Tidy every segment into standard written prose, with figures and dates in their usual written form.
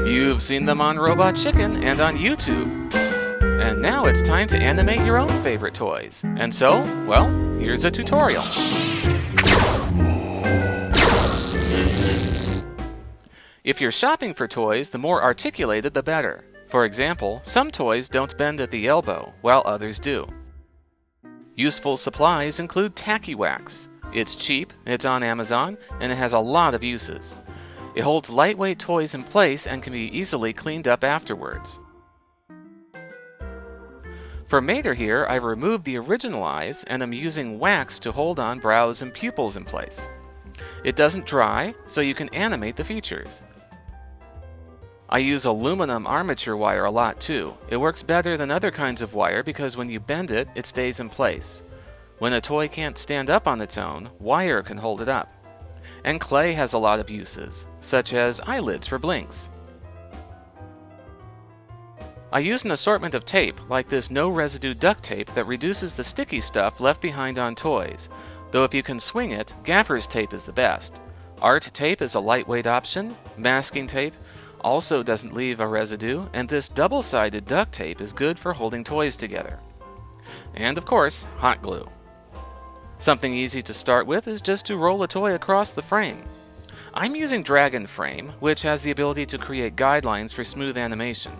You've seen them on Robot Chicken and on YouTube. And now it's time to animate your own favorite toys. And so, well, here's a tutorial. If you're shopping for toys, the more articulated the better. For example, some toys don't bend at the elbow, while others do. Useful supplies include tacky wax. It's cheap, it's on Amazon, and it has a lot of uses. It holds lightweight toys in place and can be easily cleaned up afterwards. For Mater here, I've removed the original eyes and am using wax to hold on brows and pupils in place. It doesn't dry, so you can animate the features. I use aluminum armature wire a lot too. It works better than other kinds of wire because when you bend it, it stays in place. When a toy can't stand up on its own, wire can hold it up. And clay has a lot of uses, such as eyelids for blinks. I use an assortment of tape, like this no-residue duct tape that reduces the sticky stuff left behind on toys, though if you can swing it, gaffer's tape is the best. Art tape is a lightweight option, masking tape also doesn't leave a residue, and this double-sided duct tape is good for holding toys together. And of course, hot glue. Something easy to start with is just to roll a toy across the frame. I'm using Dragonframe, which has the ability to create guidelines for smooth animation.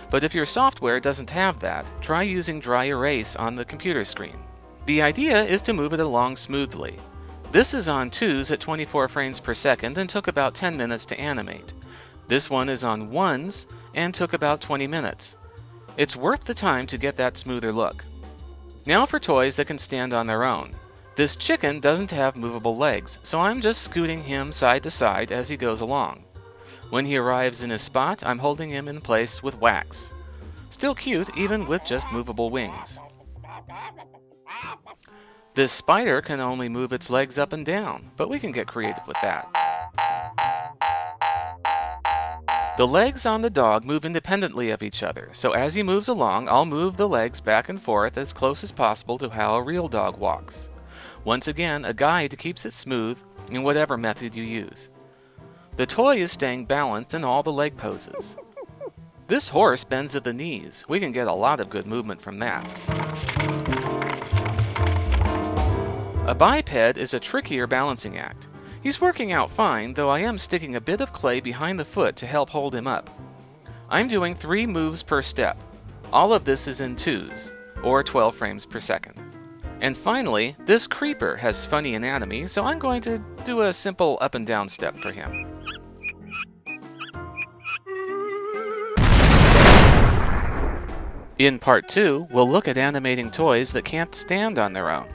But if your software doesn't have that, try using dry erase on the computer screen. The idea is to move it along smoothly. This is on 2s at 24 frames per second and took about 10 minutes to animate. This one is on 1s and took about 20 minutes. It's worth the time to get that smoother look. Now for toys that can stand on their own. This chicken doesn't have movable legs, so I'm just scooting him side to side as he goes along. When he arrives in his spot, I'm holding him in place with wax. Still cute, even with just movable wings. This spider can only move its legs up and down, but we can get creative with that. The legs on the dog move independently of each other, so as he moves along, I'll move the legs back and forth as close as possible to how a real dog walks. Once again, a guide keeps it smooth in whatever method you use. The toy is staying balanced in all the leg poses. This horse bends at the knees. We can get a lot of good movement from that. A biped is a trickier balancing act. He's working out fine, though I am sticking a bit of clay behind the foot to help hold him up. I'm doing 3 moves per step. All of this is in 2s, or 12 frames per second. And finally, this creeper has funny anatomy, so I'm going to do a simple up and down step for him. In part 2, we'll look at animating toys that can't stand on their own.